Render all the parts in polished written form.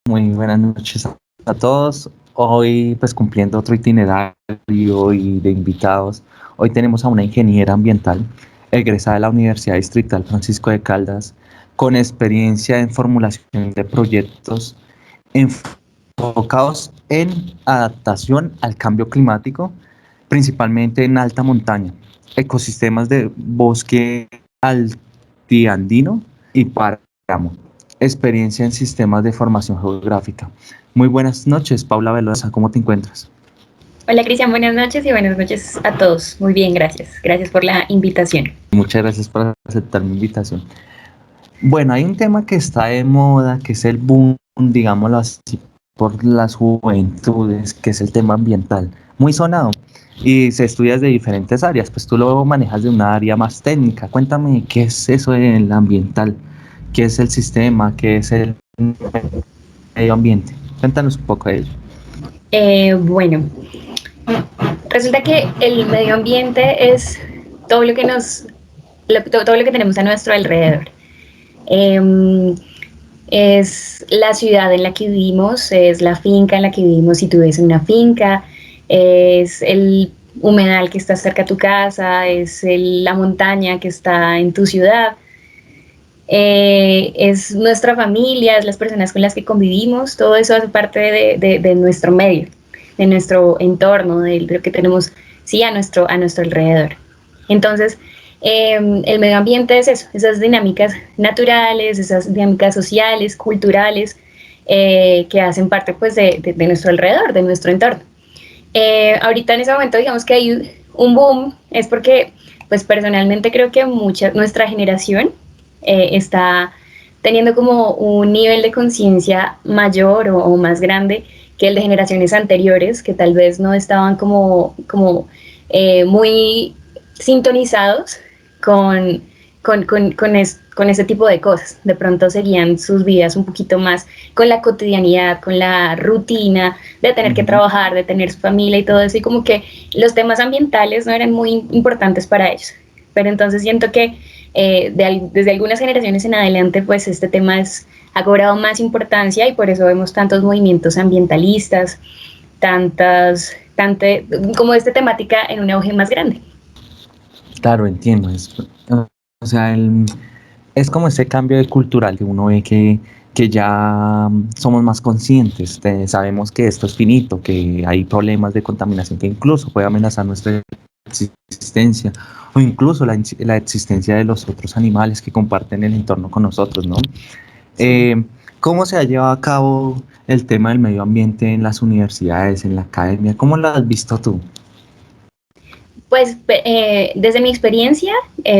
Muy buenas noches a todos. Hoy, pues cumpliendo otro itinerario y de invitados, hoy tenemos a una ingeniera ambiental egresada de la Universidad Distrital Francisco de Caldas, con experiencia en formulación de proyectos enfocados en adaptación al cambio climático, principalmente en alta montaña, ecosistemas de bosque altiandino y páramo. Experiencia en sistemas de formación geográfica. Muy buenas noches, Paula Velosa, ¿cómo te encuentras? Hola Cristian, buenas noches y buenas noches a todos. Muy bien, gracias. Gracias por la invitación. Muchas gracias por aceptar mi invitación. Bueno, hay un tema que está de moda, que es el boom, digámoslo así, por las juventudes, que es el tema ambiental. Muy sonado. Y se estudia desde diferentes áreas, pues tú lo manejas de una área más técnica. Cuéntame qué es eso del ambiental, qué es el sistema, qué es el medio ambiente. Cuéntanos un poco de ello. Bueno, resulta que el medio ambiente es todo lo que todo lo que tenemos a nuestro alrededor. Eh, es la ciudad en la que vivimos, es la finca en la que vivimos si tú ves una finca, es el humedal que está cerca a tu casa, es la montaña que está en tu ciudad. Es nuestra familia, es las personas con las que convivimos, todo eso hace parte de nuestro medio, de nuestro entorno, de lo que tenemos sí, a nuestro alrededor. Entonces, el medio ambiente es eso, esas dinámicas naturales, esas dinámicas sociales, culturales, que hacen parte pues, de nuestro alrededor, de nuestro entorno. Ahorita en ese momento digamos que hay un boom, es porque pues personalmente creo que nuestra generación está teniendo como un nivel de conciencia mayor o más grande que el de generaciones anteriores, que tal vez no estaban como muy sintonizados con, con ese tipo de cosas. De pronto seguían sus vidas un poquito más con la cotidianidad, con la rutina de tener que Ujú. trabajar, de tener su familia y todo eso, y como que los temas ambientales no eran muy importantes para ellos. Pero entonces siento que desde algunas generaciones en adelante, pues este tema ha cobrado más importancia y por eso vemos tantos movimientos ambientalistas, como esta temática en un auge más grande. Claro, entiendo. O sea, es como ese cambio de cultural que uno ve que ya somos más conscientes, sabemos que esto es finito, que hay problemas de contaminación que incluso puede amenazar nuestra existencia o incluso la existencia de los otros animales que comparten el entorno con nosotros, ¿no? Sí. Eh, ¿Cómo se ha llevado a cabo el tema del medio ambiente en las universidades, en la academia? ¿Cómo lo has visto tú? Pues desde mi experiencia,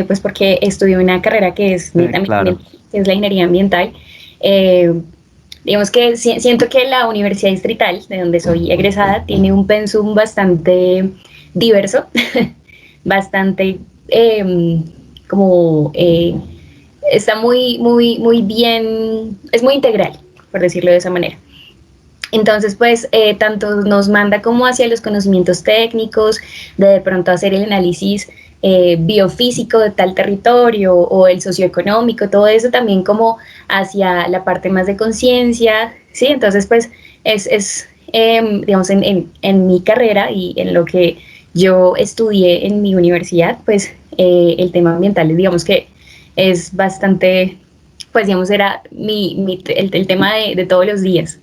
pues porque estudié una carrera que es netamente Claro. ambiental, que es la ingeniería ambiental, eh, digamos que siento que la Universidad Distrital, de donde soy egresada, tiene un pensum bastante diverso, bastante eh, como está muy bien, es muy integral, por decirlo de esa manera. Entonces, pues, tanto nos manda como hacia los conocimientos técnicos, de pronto hacer el análisis biofísico de tal territorio o el socioeconómico, todo eso también como hacia la parte más de conciencia, ¿sí? Entonces, pues, digamos, en mi carrera y en lo que yo estudié en mi universidad, pues, el tema ambiental, digamos que es bastante, pues, digamos, era el tema de todos los días.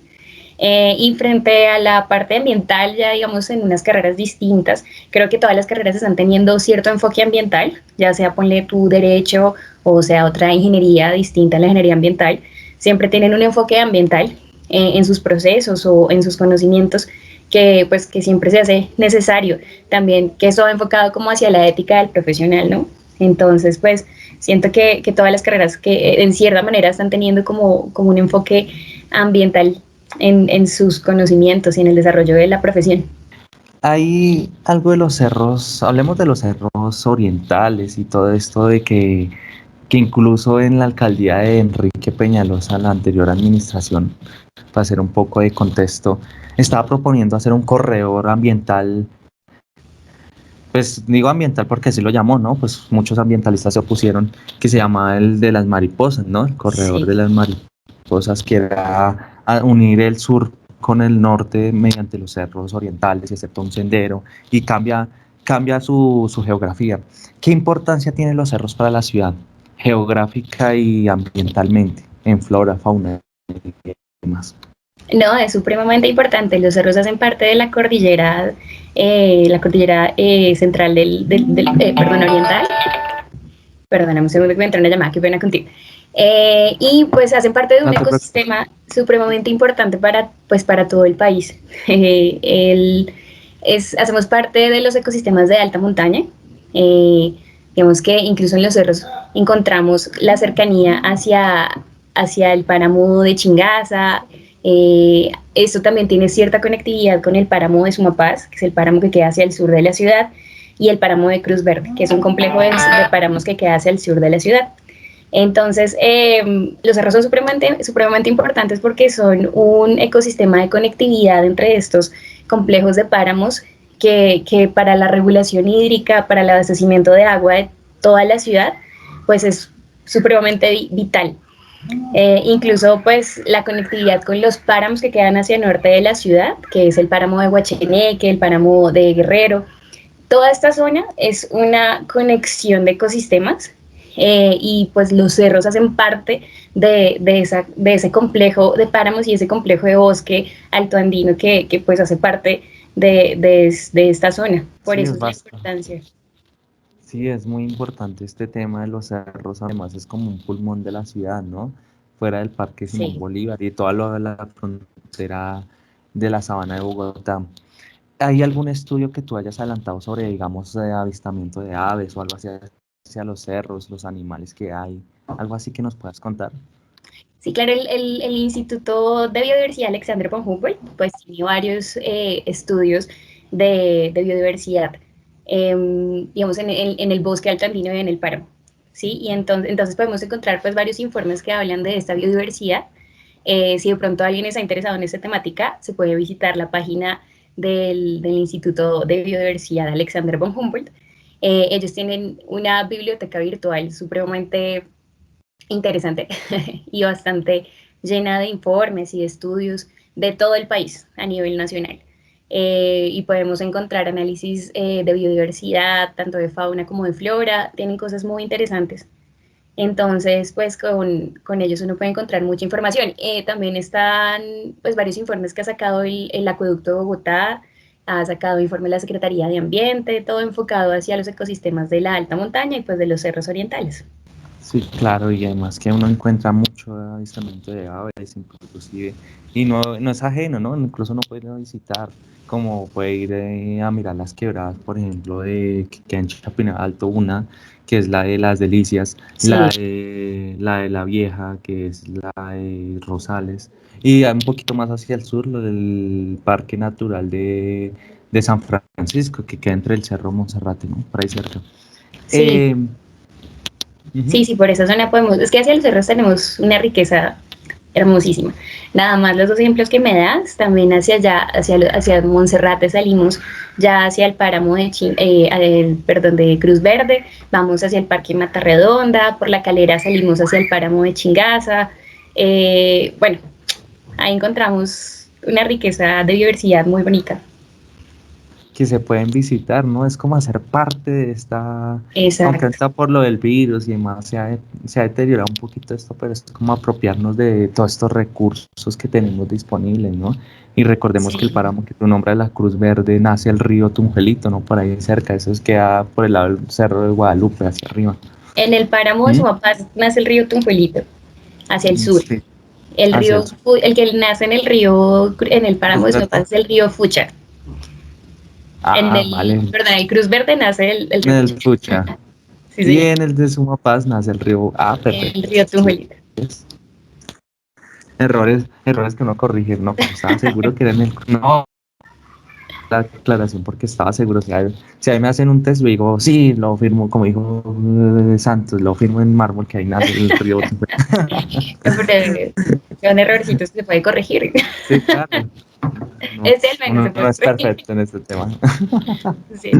Y frente a la parte ambiental, ya digamos en unas carreras distintas, creo que todas las carreras están teniendo cierto enfoque ambiental, ya sea ponle tu derecho o sea otra ingeniería distinta a la ingeniería ambiental, siempre tienen un enfoque ambiental en sus procesos o en sus conocimientos que pues que siempre se hace necesario. También que eso va enfocado como hacia la ética del profesional, ¿no? Entonces, pues siento que todas las carreras que en cierta manera están teniendo como un enfoque ambiental en sus conocimientos y en el desarrollo de la profesión. Hay algo de los cerros, hablemos de los cerros orientales y todo esto de que incluso en la alcaldía de Enrique Peñalosa, la anterior administración, para hacer un poco de contexto, estaba proponiendo hacer un corredor ambiental, pues digo ambiental porque así lo llamó, ¿no? Pues muchos ambientalistas se opusieron, que se llamaba el de las mariposas, ¿no? El corredor Sí. de las mariposas, que era a unir el sur con el norte mediante los cerros orientales, excepto un sendero, y cambia su geografía. ¿Qué importancia tienen los cerros para la ciudad, geográfica y ambientalmente, en flora, fauna y demás? No, es supremamente importante. Los cerros hacen parte de la cordillera central perdón, oriental. Perdóname un segundo que me entra una llamada, qué pena contigo. Y pues hacen parte de un ecosistema supremamente importante para todo el país. Hacemos parte de los ecosistemas de alta montaña. Digamos que incluso en los cerros encontramos la cercanía hacia el páramo de Chingaza. Esto también tiene cierta conectividad con el páramo de Sumapaz, que es el páramo que queda hacia el sur de la ciudad, y el páramo de Cruz Verde, que es un complejo de páramos que queda hacia el sur de la ciudad. Entonces, los cerros son supremamente importantes porque son un ecosistema de conectividad entre estos complejos de páramos que para la regulación hídrica, para el abastecimiento de agua de toda la ciudad, pues es supremamente vital. Incluso pues la conectividad con los páramos que quedan hacia el norte de la ciudad, que es el páramo de Huacheneque, el páramo de Guerrero. Toda esta zona es una conexión de ecosistemas y pues los cerros hacen parte de ese complejo de páramos y ese complejo de bosque altoandino que pues hace parte de esta zona. Por eso es la importancia. Sí, es muy importante este tema de los cerros, además es como un pulmón de la ciudad, ¿no? Fuera del Parque Simón Bolívar y toda la frontera de la Sabana de Bogotá. ¿Hay algún estudio que tú hayas adelantado sobre, digamos, avistamiento de aves o algo así hacia los cerros, los animales que hay? ¿Algo así que nos puedas contar? Sí, claro, el Instituto de Biodiversidad Alexander von Humboldt pues tiene varios estudios de biodiversidad, digamos, en el bosque altoandino y en el páramo, ¿sí? Y entonces podemos encontrar pues varios informes que hablan de esta biodiversidad. Si de pronto alguien está interesado en esta temática, se puede visitar la página del Instituto de Biodiversidad Alexander von Humboldt. Ellos tienen una biblioteca virtual supremamente interesante y bastante llena de informes y de estudios de todo el país a nivel nacional. Y podemos encontrar análisis de biodiversidad, tanto de fauna como de flora, tienen cosas muy interesantes. Entonces, pues con ellos uno puede encontrar mucha información. También están pues varios informes que ha sacado el Acueducto de Bogotá, ha sacado informes de la Secretaría de Ambiente, todo enfocado hacia los ecosistemas de la alta montaña y pues de los cerros orientales. Sí, claro, y además que uno encuentra mucho avistamiento de aves, inclusive, y no es ajeno, ¿no? Incluso uno puede ir a visitar, como puede ir a mirar las quebradas, por ejemplo, que queda en Chapinal Alto, una, que es la de las Delicias, Sí. la de la Vieja, que es la de Rosales, y un poquito más hacia el sur, lo del Parque Natural de San Francisco, que queda entre el Cerro Monserrate, ¿no? Por ahí cerca. Sí. Sí, por esa zona podemos, es que hacia los cerros tenemos una riqueza hermosísima. Nada más los dos ejemplos que me das, también hacia allá, hacia Monserrate salimos ya hacia el páramo de Cruz Verde, vamos hacia el Parque Mata Redonda, por la Calera salimos hacia el páramo de Chingaza. Bueno, ahí encontramos una riqueza de diversidad muy bonita. Que se pueden visitar, ¿no? Es como hacer parte de esta, Exacto. aunque está por lo del virus y demás, se ha deteriorado un poquito esto, pero es como apropiarnos de todos estos recursos que tenemos disponibles, ¿no? Y recordemos que el páramo que tu nombra de la Cruz Verde nace el río Tunjuelito, ¿no? Por ahí cerca, eso es queda por el lado del Cerro de Guadalupe, hacia arriba. En el páramo de Sumapaz nace el río Tunjuelito, hacia el sur. Sí. El río, el que nace en el páramo de Sumapaz es el río Fucha. Vale. Perdón, el Cruz Verde nace el río Fucha. Sí, y en el de Sumapaz nace el río. Perfecto. El río Tunjuelito. Errores que uno corregir, ¿no? Pero estaba seguro que era en el. No, la aclaración porque estaba seguro. Si ahí me hacen un test, yo digo, sí, lo firmo, como dijo Santos, lo firmo en mármol, que ahí nace el río. Son errorcitos que se puede corregir. Sí, claro. No, no es perfecto en este tema. Sí.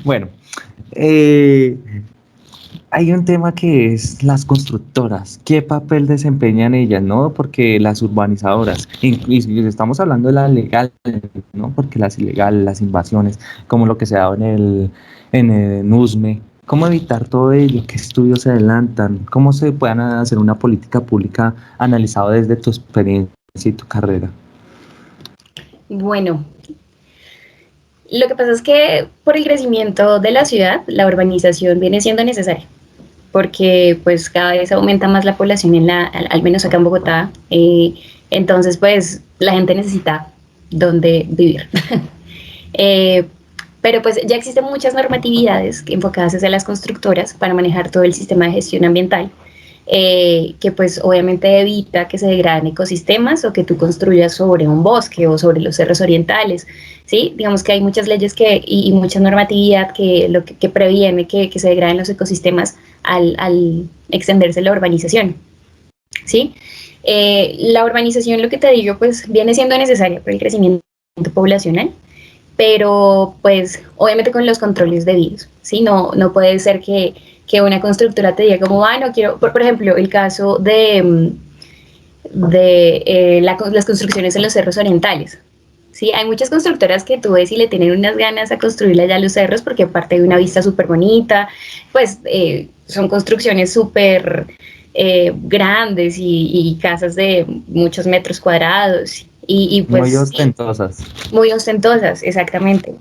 Bueno, hay un tema que es las constructoras. ¿Qué papel desempeñan ellas, no? Porque las urbanizadoras, y estamos hablando de las legales, ¿no? Porque las ilegales, las invasiones, como lo que se ha dado en el NUSME, ¿cómo evitar todo ello? ¿Qué estudios se adelantan? ¿Cómo se puede hacer una política pública analizado desde tu experiencia y tu carrera? Bueno, lo que pasa es que por el crecimiento de la ciudad, la urbanización viene siendo necesaria, porque pues cada vez aumenta más la población al menos acá en Bogotá, entonces pues la gente necesita dónde vivir. eh, pero pues ya existen muchas normatividades enfocadas hacia las constructoras para manejar todo el sistema de gestión ambiental, que pues obviamente evita que se degraden ecosistemas o que tú construyas sobre un bosque o sobre los cerros orientales, ¿sí? Digamos que hay muchas leyes y mucha normatividad que previene que se degraden los ecosistemas al extenderse la urbanización, ¿sí? La urbanización, lo que te digo, pues viene siendo necesaria por el crecimiento poblacional, pero pues obviamente con los controles debidos, ¿sí? No puede ser que una constructora te diga como, ah, no quiero, por ejemplo, el caso las construcciones en los cerros orientales. Sí, hay muchas constructoras que tú ves y le tienen unas ganas a construirle allá los cerros porque aparte de una vista súper bonita, pues son construcciones súper grandes y casas de muchos metros cuadrados y Muy pues ostentosas. muy ostentosas, exactamente.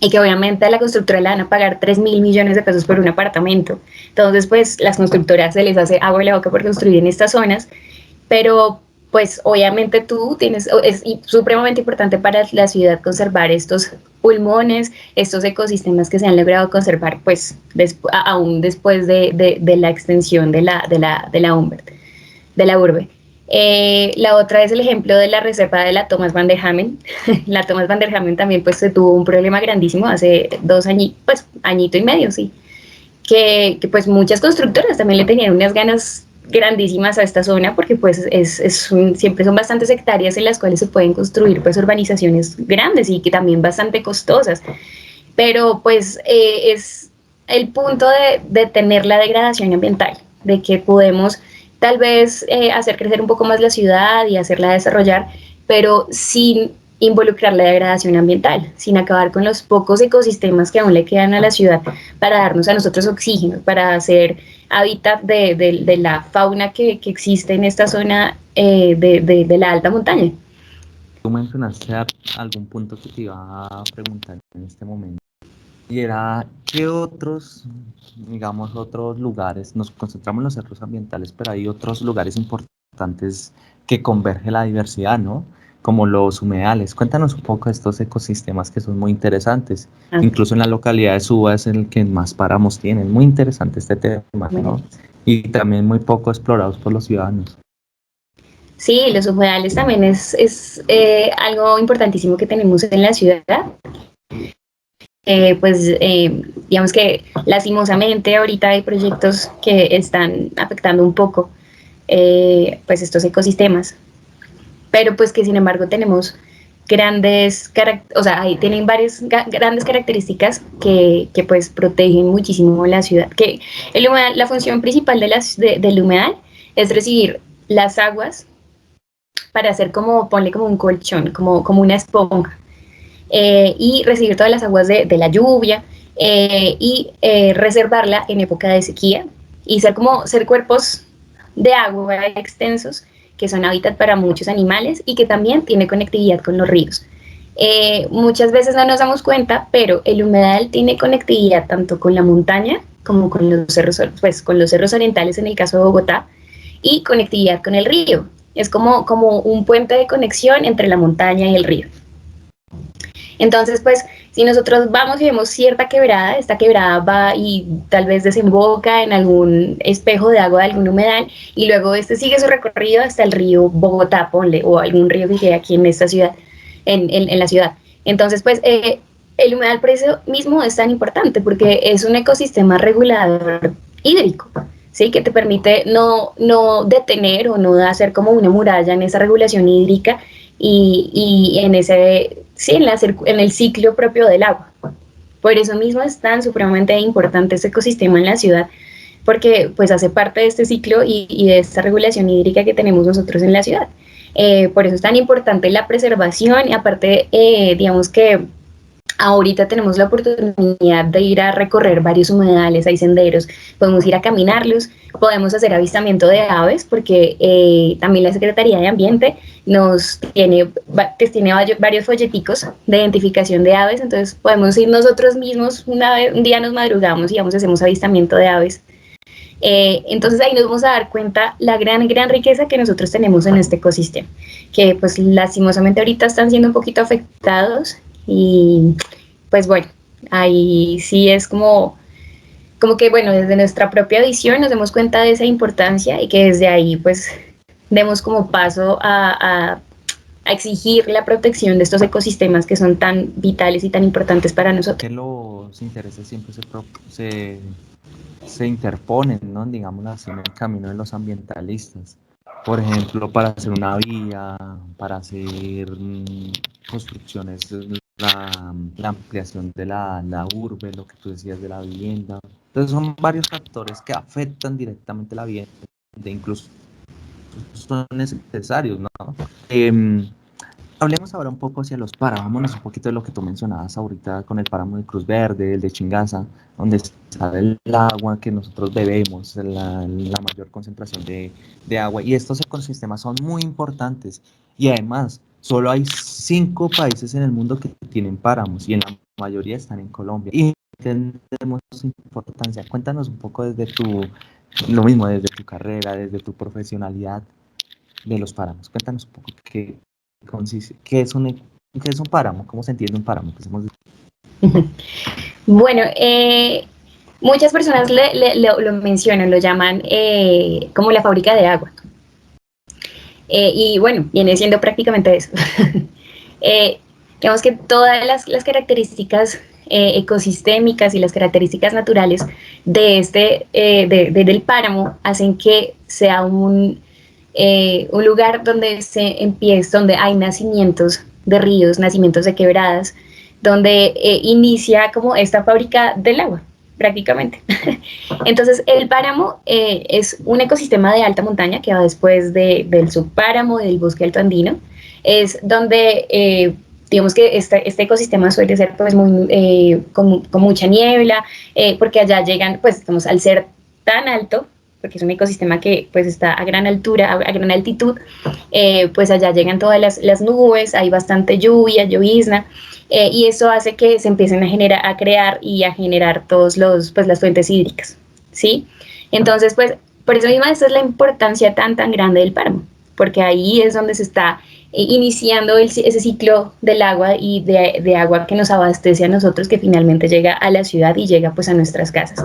Y que obviamente a la constructora le van a pagar 3.000 millones de pesos por un apartamento. Entonces, pues las constructoras se les hace agua en la boca por construir en estas zonas, pero pues obviamente tú tienes, es supremamente importante para la ciudad conservar estos pulmones, estos ecosistemas que se han logrado conservar pues aún después de la extensión de la urbe. La otra es el ejemplo de la reserva de la Thomas Van der Hamen. La Thomas Van der Hamen también pues tuvo un problema grandísimo hace 2 años, pues añito y medio, sí, que pues muchas constructoras también le tenían unas ganas grandísimas a esta zona porque pues siempre son bastantes hectáreas en las cuales se pueden construir pues urbanizaciones grandes y que también bastante costosas, pero pues es el punto de detener la degradación ambiental, de que podemos tal vez hacer crecer un poco más la ciudad y hacerla desarrollar, pero sin involucrar la degradación ambiental, sin acabar con los pocos ecosistemas que aún le quedan a la ciudad para darnos a nosotros oxígeno, para hacer hábitat de la fauna que existe en esta zona de la alta montaña. Tú mencionaste algún punto que te iba a preguntar en este momento. Y era, ¿qué otros, digamos, otros lugares? Nos concentramos en los cerros ambientales, pero hay otros lugares importantes que converge la diversidad, ¿no? Como los humedales. Cuéntanos un poco de estos ecosistemas que son muy interesantes. Okay. Incluso en la localidad de Suba es el que más páramos tienen. Muy interesante este tema, ¿no? Y también muy poco explorados por los ciudadanos. Sí, los humedales también es algo importantísimo que tenemos en la ciudad. Digamos que lastimosamente ahorita hay proyectos que están afectando un poco pues estos ecosistemas, pero pues que sin embargo tenemos o sea, ahí tienen varias grandes características que pues protegen muchísimo la ciudad. Que el humedal, la función principal del humedal es recibir las aguas para hacer como, ponle como un colchón, como una esponja, y recibir todas las aguas de la lluvia y reservarla en época de sequía y ser cuerpos de agua extensos que son hábitat para muchos animales y que también tiene conectividad con los ríos. Muchas veces no nos damos cuenta, pero el humedal tiene conectividad tanto con la montaña como con los cerros, pues, con los cerros orientales en el caso de Bogotá, y conectividad con el río. Es como un puente de conexión entre la montaña y el río. Entonces, pues, si nosotros vamos y vemos cierta quebrada, esta quebrada va y tal vez desemboca en algún espejo de agua de algún humedal y luego este sigue su recorrido hasta el río Bogotá, ponle, o algún río que quede aquí en esta ciudad, en la ciudad. Entonces, pues, el humedal por eso mismo es tan importante porque es un ecosistema regulador hídrico, ¿sí? Que te permite no detener o no hacer como una muralla en esa regulación hídrica y en ese, sí, en el ciclo propio del agua. Por eso mismo es tan supremamente importante ese ecosistema en la ciudad, porque pues hace parte de este ciclo y de esta regulación hídrica que tenemos nosotros en la ciudad. Por eso es tan importante la preservación y aparte, digamos que ahorita tenemos la oportunidad de ir a recorrer varios humedales, hay senderos, podemos ir a caminarlos, podemos hacer avistamiento de aves, porque también la Secretaría de Ambiente nos tiene, tiene varios folleticos de identificación de aves, entonces podemos ir nosotros mismos, un día nos madrugamos y vamos, hacemos avistamiento de aves. Entonces ahí nos vamos a dar cuenta la gran riqueza que nosotros tenemos en este ecosistema, que pues lastimosamente ahorita están siendo un poquito afectados y pues bueno, ahí sí es como que bueno, desde nuestra propia visión nos damos cuenta de esa importancia y que desde ahí pues demos como paso a exigir la protección de estos ecosistemas que son tan vitales y tan importantes para nosotros. Que los intereses siempre se interponen, ¿no? Digamos así, en el camino de los ambientalistas. Por ejemplo, para hacer una vía, para hacer construcciones, la ampliación de la urbe, lo que tú decías de la vivienda. Entonces son varios factores que afectan directamente la vivienda, incluso son necesarios, ¿no? Hablemos ahora un poco hacia los páramos, vámonos un poquito de lo que tú mencionabas ahorita con el páramo de Cruz Verde, el de Chingaza, donde sale el agua que nosotros bebemos, la mayor concentración de agua. Y estos ecosistemas son muy importantes. Y además, solo hay 5 países en el mundo que tienen páramos y en la mayoría están en Colombia. Y entendemos su importancia. Cuéntanos un poco lo mismo, desde tu carrera, desde tu profesionalidad de los páramos. Cuéntanos un poco consiste, qué es un páramo, cómo se entiende un páramo. Bueno, muchas personas lo mencionan, lo llaman como la fábrica de agua. Y bueno, viene siendo prácticamente eso. Digamos que todas las características ecosistémicas y las características naturales de del páramo hacen que sea un lugar donde donde hay nacimientos de ríos, nacimientos de quebradas, donde inicia como esta fábrica del agua, prácticamente. Entonces, el páramo es un ecosistema de alta montaña que va después del subpáramo, del bosque alto andino. Es donde, digamos que este ecosistema suele ser pues con mucha niebla, porque allá llegan, pues, digamos, al ser tan alto, porque es un ecosistema que pues está a gran altura, a gran altitud, pues allá llegan todas las nubes, hay bastante lluvia, llovizna, y eso hace que se empiecen a crear y a generar pues las fuentes hídricas, ¿sí? Entonces, pues, por eso mismo esa es la importancia tan grande del páramo, porque ahí es donde se está iniciando ese ciclo del agua y de agua que nos abastece a nosotros, que finalmente llega a la ciudad y llega pues a nuestras casas.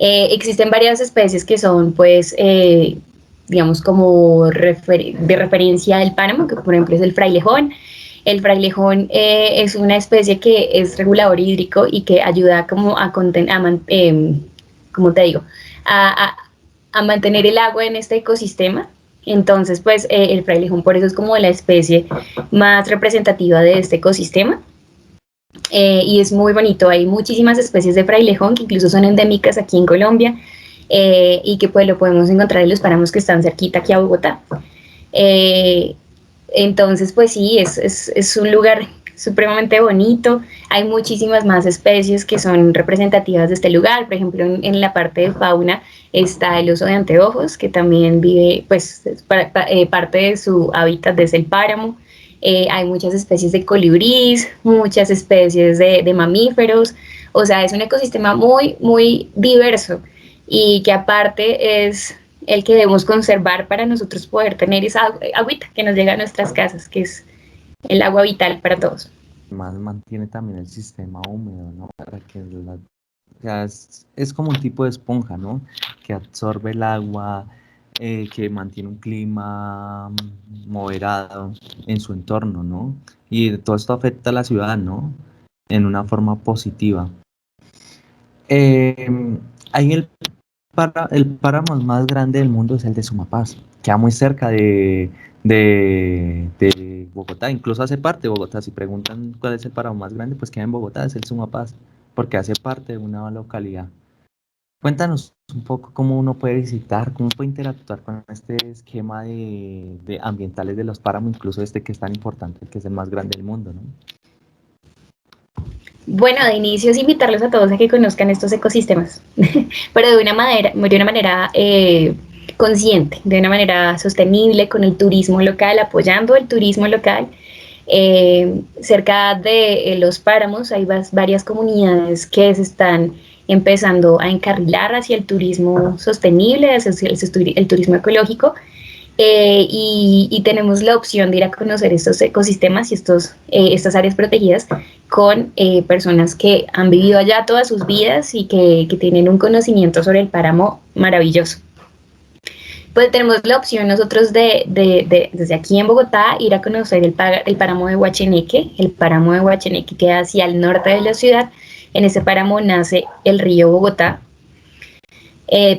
Existen varias especies que son, pues, digamos, como de referencia del páramo, que por ejemplo es el frailejón. El frailejón es una especie que es regulador hídrico y que ayuda como como te digo, a, a, a mantener el agua en este ecosistema. Entonces, pues, el frailejón por eso es como la especie más representativa de este ecosistema. Y es muy bonito, hay muchísimas especies de frailejón que incluso son endémicas aquí en Colombia, y que pues lo podemos encontrar en los páramos que están cerquita aquí a Bogotá. Eh, entonces pues sí, es un lugar supremamente bonito, hay muchísimas más especies que son representativas de este lugar, por ejemplo en la parte de fauna está el oso de anteojos, que también vive, pues parte de su hábitat desde el páramo. Hay muchas especies de colibrís, muchas especies de mamíferos, o sea, es un ecosistema muy diverso y que aparte es el que debemos conservar para nosotros poder tener esa agüita que nos llega a nuestras casas, que es el agua vital para todos. Más mantiene también el sistema húmedo, ¿no? Para que o sea, es como un tipo de esponja, ¿no? Que absorbe el agua, que mantiene un clima moderado en su entorno, ¿no? Y todo esto afecta a la ciudad, ¿no? En una forma positiva. Ahí el páramo más grande del mundo es el de Sumapaz. Queda muy cerca de Bogotá, incluso hace parte de Bogotá. Si preguntan cuál es el páramo más grande, pues queda en Bogotá, es el Sumapaz, porque hace parte de una localidad. Cuéntanos un poco cómo uno puede visitar, cómo puede interactuar con este esquema de ambientales de los páramos, incluso este que es tan importante, que es el más grande del mundo, ¿no? Bueno, de inicio es invitarlos a todos a que conozcan estos ecosistemas, pero de una manera consciente, de una manera sostenible, con el turismo local, apoyando el turismo local. Cerca de los páramos hay varias comunidades que se están empezando a encarrilar hacia el turismo sostenible, hacia el turismo ecológico, y tenemos la opción de ir a conocer estos ecosistemas y estas áreas protegidas con personas que han vivido allá todas sus vidas y que tienen un conocimiento sobre el páramo maravilloso. Pues tenemos la opción nosotros desde aquí en Bogotá ir a conocer el páramo de Huacheneque. El páramo de Huacheneque queda hacia el norte de la ciudad. En ese páramo nace el río Bogotá.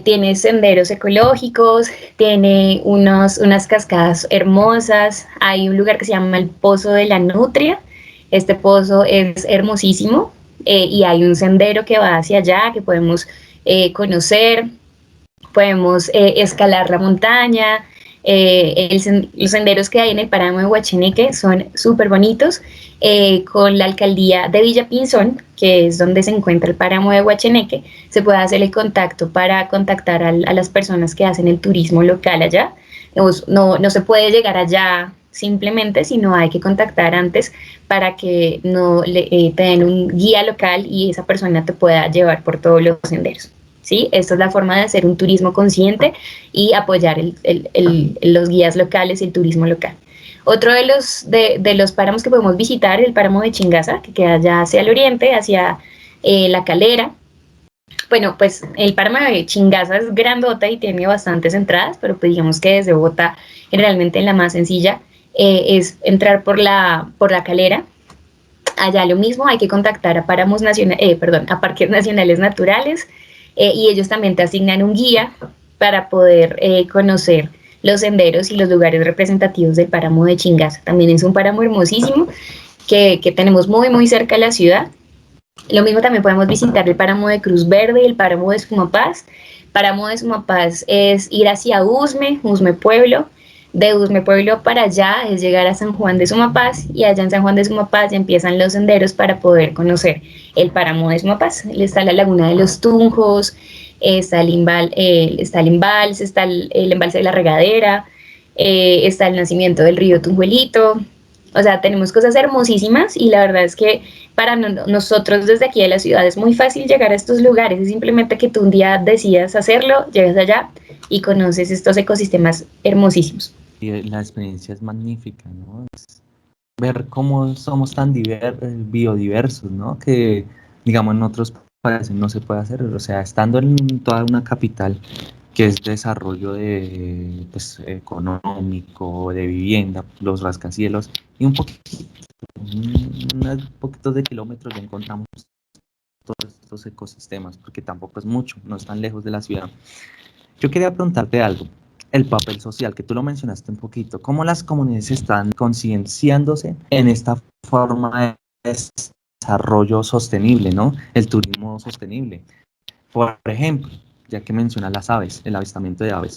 Tiene senderos ecológicos, tiene unas cascadas hermosas, hay un lugar que se llama el Pozo de la Nutria. Este pozo es hermosísimo, y hay un sendero que va hacia allá que podemos conocer. Podemos escalar la montaña. Los senderos que hay en el páramo de Huacheneque son súper bonitos. Con la alcaldía de Villapinzón, que es donde se encuentra el páramo de Huacheneque, se puede hacer el contacto para contactar a las personas que hacen el turismo local allá. No se puede llegar allá simplemente, sino hay que contactar antes para que te den un guía local y esa persona te pueda llevar por todos los senderos. ¿Sí? Esta es la forma de hacer un turismo consciente y apoyar los guías locales y el turismo local. Otro de los páramos que podemos visitar es el páramo de Chingaza, que queda ya hacia el oriente, hacia La Calera. Bueno, pues el páramo de Chingaza es grandota y tiene bastantes entradas, pero pues digamos que desde Bogotá, generalmente la más sencilla es entrar por la Calera. Allá lo mismo, hay que contactar a a parques nacionales naturales, y ellos también te asignan un guía para poder conocer los senderos y los lugares representativos del páramo de Chingaza. También es un páramo hermosísimo que tenemos muy cerca de la ciudad. Lo mismo también podemos visitar el páramo de Cruz Verde y el páramo de Sumapaz. Páramo de Sumapaz es ir hacia Usme Pueblo. De Usme Pueblo para allá es llegar a San Juan de Sumapaz, y allá en San Juan de Sumapaz ya empiezan los senderos para poder conocer el páramo de Sumapaz. Está la laguna de los Tunjos, está el embalse, está el embalse de la Regadera, está el nacimiento del río Tunjuelito. O sea, tenemos cosas hermosísimas, y la verdad es que para nosotros desde aquí de la ciudad es muy fácil llegar a estos lugares. Es simplemente que tú un día decidas hacerlo, llegas allá y conoces estos ecosistemas hermosísimos. Y la experiencia es magnífica, ¿no? Es ver cómo somos tan biodiversos, ¿no? Que, digamos, en otros países no se puede hacer. O sea, estando en toda una capital que es desarrollo pues, económico, de vivienda, los rascacielos, y unos poquitos de kilómetros ya encontramos todos estos ecosistemas, porque tampoco es mucho, no es tan lejos de la ciudad. Yo quería preguntarte algo, el papel social, que tú lo mencionaste un poquito, ¿cómo las comunidades están concienciándose en esta forma de desarrollo sostenible, ¿no? El turismo sostenible. Por ejemplo, ya que mencionas las aves, el avistamiento de aves.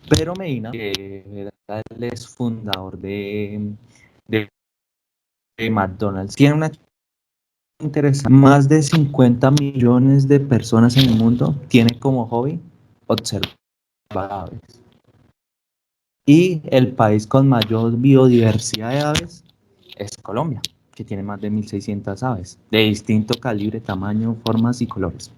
Pedro Medina, que era el es fundador de McDonald's, tiene una interesante. Más de 50 millones de personas en el mundo tienen como hobby observar aves. Y el país con mayor biodiversidad de aves es Colombia, que tiene más de 1.600 aves, de distinto calibre, tamaño, formas y colores.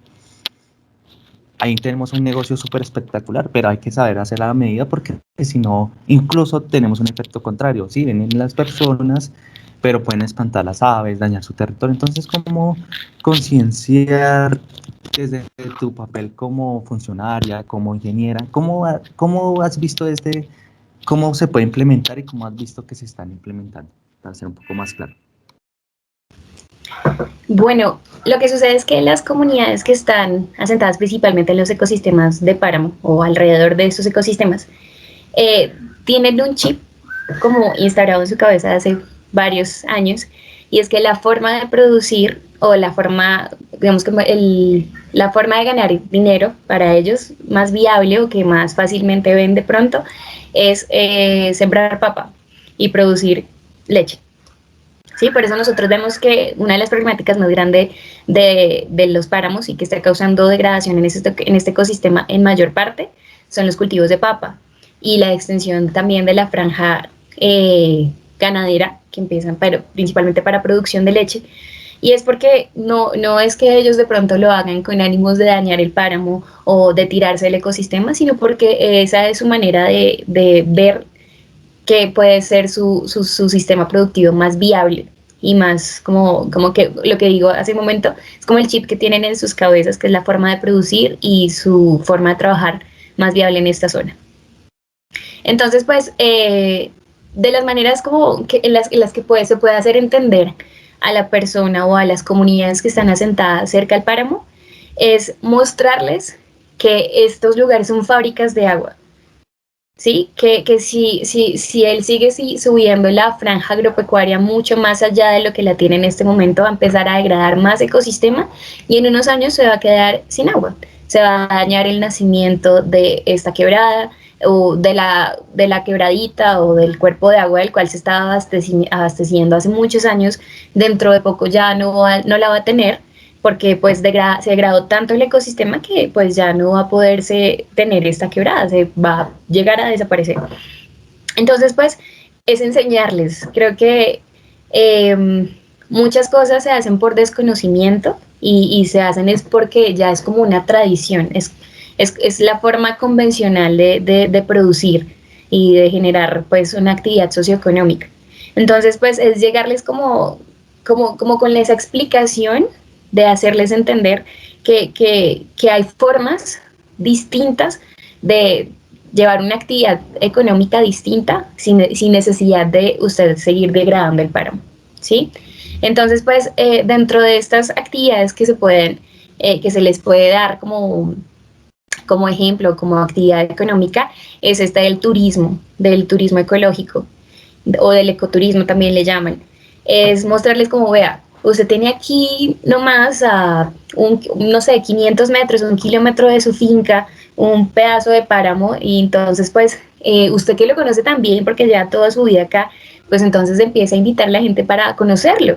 Ahí tenemos un negocio súper espectacular, pero hay que saber hacer la medida, porque si no, incluso tenemos un efecto contrario. Sí, vienen las personas, pero pueden espantar las aves, dañar su territorio. Entonces, ¿cómo concienciar desde tu papel como funcionaria, como ingeniera? ¿Cómo has visto cómo se puede implementar y cómo has visto que se están implementando? Para ser un poco más claro. Bueno, lo que sucede es que las comunidades que están asentadas principalmente en los ecosistemas de páramo o alrededor de estos ecosistemas, eh, tienen un chip como instaurado en su cabeza hace varios años, y es que la forma de producir o la forma, digamos, como la forma de ganar dinero para ellos más viable o que más fácilmente ven de pronto es sembrar papa y producir leche. Sí, por eso nosotros vemos que una de las problemáticas más grandes de los páramos y que está causando degradación en este ecosistema en mayor parte son los cultivos de papa y la extensión también de la franja ganadera que empiezan principalmente para producción de leche. Y es porque no es que ellos de pronto lo hagan con ánimos de dañar el páramo o de tirarse el ecosistema, sino porque esa es su manera de ver que puede ser su sistema productivo más viable y más como que lo que digo hace un momento, es como el chip que tienen en sus cabezas, que es la forma de producir y su forma de trabajar más viable en esta zona. Entonces, pues, de las maneras como que en las que se puede hacer entender a la persona o a las comunidades que están asentadas cerca al páramo, es mostrarles que estos lugares son fábricas de agua. ¿Sí? Que si él sigue subiendo la franja agropecuaria mucho más allá de lo que la tiene en este momento, va a empezar a degradar más ecosistema y en unos años se va a quedar sin agua. Se va a dañar el nacimiento de esta quebrada o de la quebradita o del cuerpo de agua del cual se estaba abasteciendo hace muchos años. Dentro de poco ya no la va a tener porque pues se degradó tanto el ecosistema que pues ya no va a poderse tener esta quebrada, se va a llegar a desaparecer. Entonces pues es enseñarles, creo que muchas cosas se hacen por desconocimiento y se hacen es porque ya es como una tradición, es la forma convencional de producir y de generar pues una actividad socioeconómica. Entonces pues es llegarles como con esa explicación de hacerles entender que hay formas distintas de llevar una actividad económica distinta sin necesidad de usted seguir degradando el páramo, ¿sí? Entonces, pues, dentro de estas actividades que que se les puede dar como ejemplo, como actividad económica, es esta del turismo ecológico, o del ecoturismo también le llaman. Es mostrarles como, vea, usted tiene aquí nomás a no sé, 500 metros, 1 kilómetro de su finca, un pedazo de páramo, y entonces pues usted que lo conoce también porque lleva toda su vida acá, pues entonces empieza a invitar a la gente para conocerlo.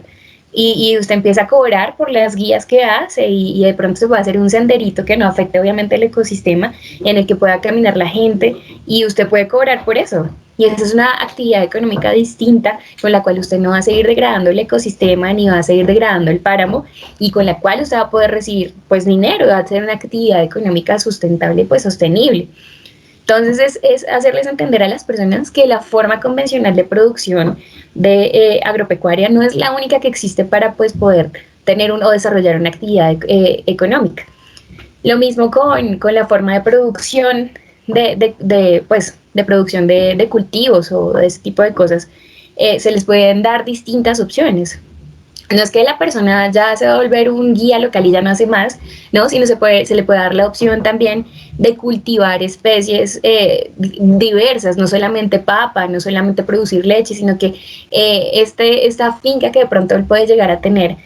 Y usted empieza a cobrar por las guías que hace y de pronto se puede hacer un senderito que no afecte obviamente el ecosistema, en el que pueda caminar la gente y usted puede cobrar por eso. Y esa es una actividad económica distinta con la cual usted no va a seguir degradando el ecosistema ni va a seguir degradando el páramo y con la cual usted va a poder recibir pues dinero, va a ser una actividad económica sustentable, pues sostenible. Entonces es hacerles entender a las personas que la forma convencional de producción de agropecuaria no es la única que existe para pues poder tener o desarrollar una actividad económica. Lo mismo con la forma de producción de producción de cultivos o de ese tipo de cosas. Se les pueden dar distintas opciones. No es que la persona ya se va a volver un guía local y ya no hace más, ¿no? Sino se le puede dar la opción también de cultivar especies diversas, no solamente papa, no solamente producir leche, sino que esta finca que de pronto él puede llegar a tener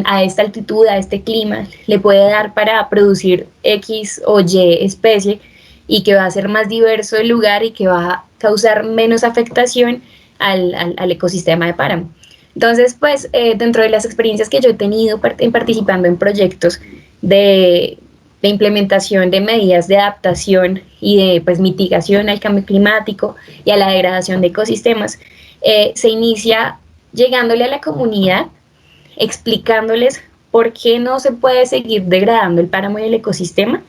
a esta altitud, a este clima, le puede dar para producir X o Y especie y que va a ser más diverso el lugar y que va a causar menos afectación al ecosistema de páramo. Entonces, pues, dentro de las experiencias que yo he tenido participando en proyectos de implementación de medidas de adaptación y de pues, mitigación al cambio climático y a la degradación de ecosistemas, se inicia llegándole a la comunidad, explicándoles por qué no se puede seguir degradando el páramo y el ecosistema,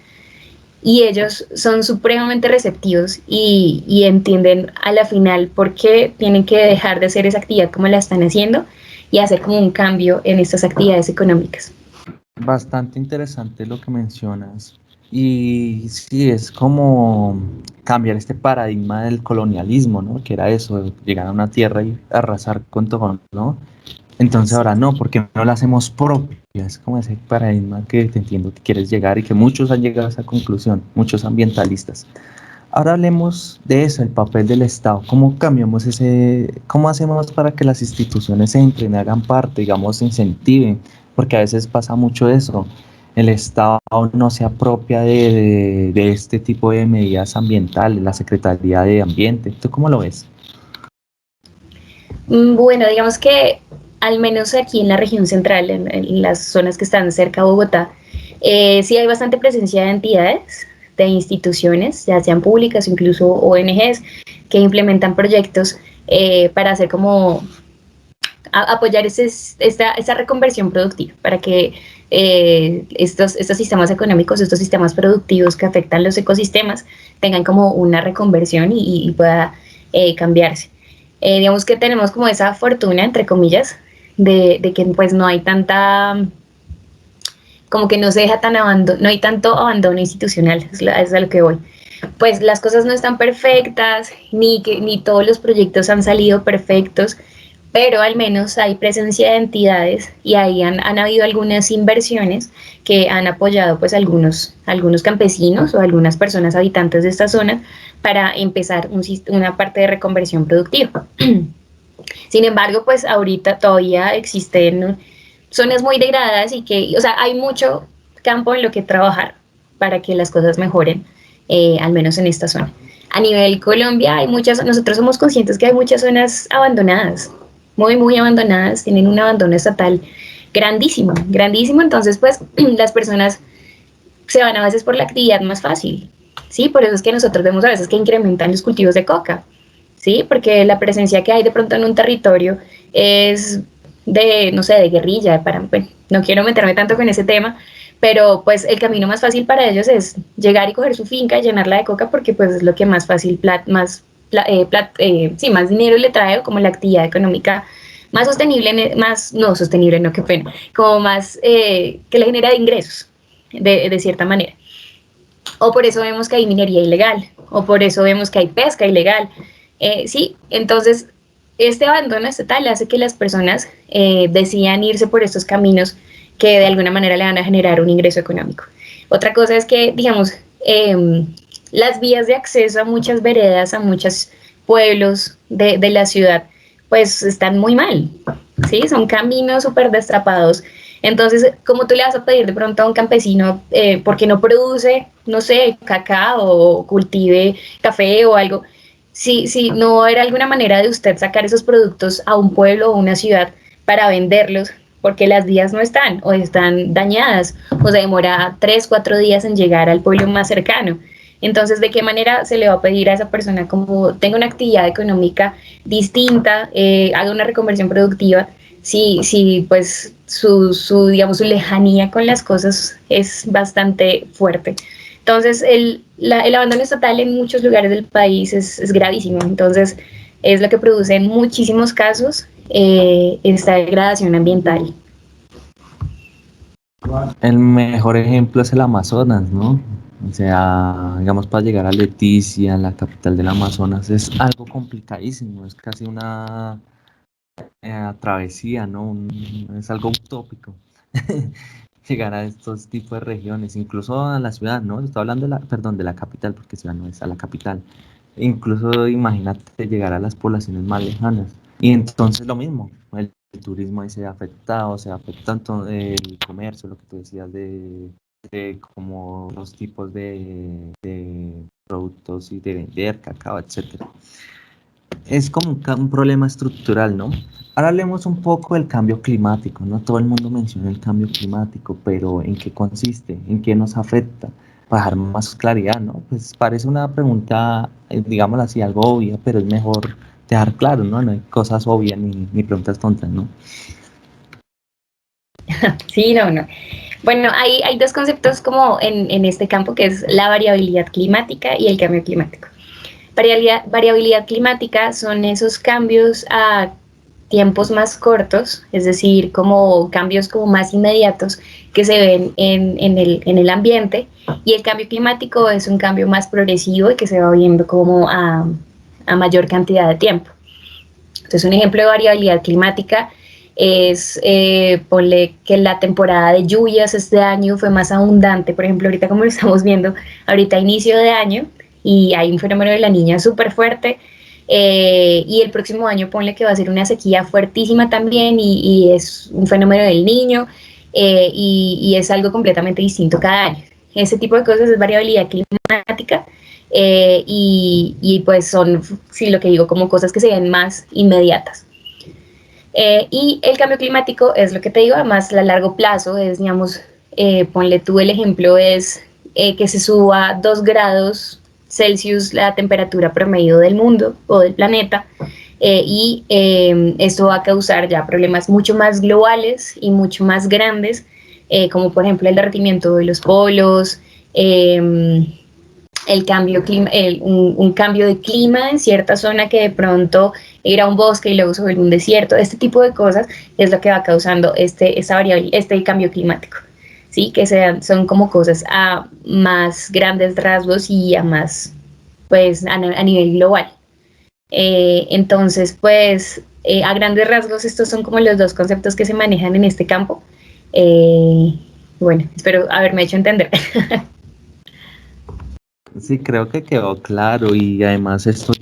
y ellos son supremamente receptivos y entienden a la final por qué tienen que dejar de hacer esa actividad como la están haciendo y hacer como un cambio en estas actividades económicas. Bastante interesante lo que mencionas. Y sí, es como cambiar este paradigma del colonialismo, ¿no? Que era eso, llegar a una tierra y arrasar con todo, ¿no? Entonces ahora no, porque no la hacemos propia. Es como ese paradigma que te entiendo que quieres llegar y que muchos han llegado a esa conclusión, muchos ambientalistas. Ahora hablemos de eso, el papel del Estado. ¿Cómo cambiamos cómo hacemos para que las instituciones entren, hagan parte, digamos, incentiven porque a veces pasa mucho eso. El Estado no se apropia de este tipo de medidas ambientales, la Secretaría de Ambiente. ¿Tú cómo lo ves? Bueno, digamos que al menos aquí en la región central, en las zonas que están cerca a Bogotá, sí hay bastante presencia de entidades, de instituciones, ya sean públicas o incluso ONGs, que implementan proyectos para hacer como apoyar esa reconversión productiva, para que estos sistemas económicos, estos sistemas productivos que afectan los ecosistemas, tengan como una reconversión y pueda cambiarse. Digamos que tenemos como esa fortuna, entre comillas, de que pues no hay tanta, como que no se deja tan abandono, no hay tanto abandono institucional, es a lo que voy. Pues las cosas no están perfectas, ni todos los proyectos han salido perfectos, pero al menos hay presencia de entidades y ahí han habido algunas inversiones que han apoyado pues algunos campesinos o algunas personas habitantes de esta zona para empezar una parte de reconversión productiva. Sin embargo, pues ahorita todavía existen zonas muy degradadas y que, o sea, hay mucho campo en lo que trabajar para que las cosas mejoren, al menos en esta zona. A nivel Colombia hay muchas, nosotros somos conscientes que hay muchas zonas abandonadas, muy abandonadas, tienen un abandono estatal grandísimo, grandísimo, entonces pues las personas se van a veces por la actividad más fácil, ¿sí? Por eso es que nosotros vemos a veces que incrementan los cultivos de coca, ¿sí? Porque la presencia que hay de pronto en un territorio es de, no sé, de guerrilla, bueno, no quiero meterme tanto con ese tema, pero pues el camino más fácil para ellos es llegar y coger su finca y llenarla de coca porque pues es lo que más fácil, sí, más dinero le trae, como la actividad económica más sostenible, más, no sostenible, no, qué pena, como más que le genera ingresos, de cierta manera. O por eso vemos que hay minería ilegal, o por eso vemos que hay pesca ilegal. Sí, entonces este abandono estatal hace que las personas decidan irse por estos caminos que de alguna manera le van a generar un ingreso económico. Otra cosa es que, digamos, las vías de acceso a muchas veredas, a muchos pueblos de la ciudad, pues están muy mal, ¿sí? Son caminos súper destrapados. Entonces, ¿cómo tú le vas a pedir de pronto a un campesino porque no produce, no sé, cacao o cultive café o algo? Si no va a haber alguna manera de usted sacar esos productos a un pueblo o una ciudad para venderlos, porque las vías no están o están dañadas o se demora 3, 4 días en llegar al pueblo más cercano. Entonces, ¿de qué manera se le va a pedir a esa persona como tenga una actividad económica distinta, haga una reconversión productiva, si pues digamos, su lejanía con las cosas es bastante fuerte? Entonces, el abandono estatal en muchos lugares del país es gravísimo. Entonces, es lo que produce en muchísimos casos esta degradación ambiental. El mejor ejemplo es el Amazonas, ¿no? O sea, digamos, para llegar a Leticia, la capital del Amazonas, es algo complicadísimo, es casi una travesía, ¿no? Es algo utópico llegar a estos tipos de regiones, incluso a la ciudad, ¿no? Estoy hablando de perdón, de la capital, porque ciudad no es a la capital. Incluso imagínate llegar a las poblaciones más lejanas. Y entonces lo mismo, el turismo ahí se ve afectado, se afecta el comercio, lo que tú decías de como los tipos de productos y de vender cacao, etcétera. Es como un problema estructural, ¿no? Ahora hablemos un poco del cambio climático, ¿no? Todo el mundo menciona el cambio climático, pero ¿en qué consiste? ¿En qué nos afecta? Para dejar más claridad, ¿no? Pues parece una pregunta, digámoslo así, algo obvia, pero es mejor dejar claro, ¿no? No hay cosas obvias ni preguntas tontas, ¿no? Sí, no, no. Bueno, hay dos conceptos como en este campo, que es la variabilidad climática y el cambio climático. Variabilidad climática son esos cambios a tiempos más cortos, es decir, como cambios como más inmediatos que se ven en el ambiente, y el cambio climático es un cambio más progresivo y que se va viendo como a mayor cantidad de tiempo. Entonces, un ejemplo de variabilidad climática es, ponle que la temporada de lluvias este año fue más abundante, por ejemplo, ahorita como lo estamos viendo, ahorita inicio de año, y hay un fenómeno de la niña súper fuerte, y el próximo año ponle que va a ser una sequía fuertísima también, y es un fenómeno del niño, y es algo completamente distinto cada año. Ese tipo de cosas es variabilidad climática y pues son, sí, lo que digo, como cosas que se ven más inmediatas. Y el cambio climático es lo que te digo, además a largo plazo, es, digamos, ponle tú el ejemplo, es que se suba 2 grados Celsius la temperatura promedio del mundo o del planeta, y esto va a causar ya problemas mucho más globales y mucho más grandes, como por ejemplo el derretimiento de los polos, el cambio un cambio de clima en cierta zona que de pronto era un bosque y luego se vuelve un desierto. Este tipo de cosas es lo que va causando esta variable, este cambio climático. ¿Sí? Que son como cosas a más grandes rasgos y a más, pues, a nivel global. Entonces, pues, a grandes rasgos, estos son como los dos conceptos que se manejan en este campo. Bueno, espero haberme hecho entender. Sí, creo que quedó claro y además esto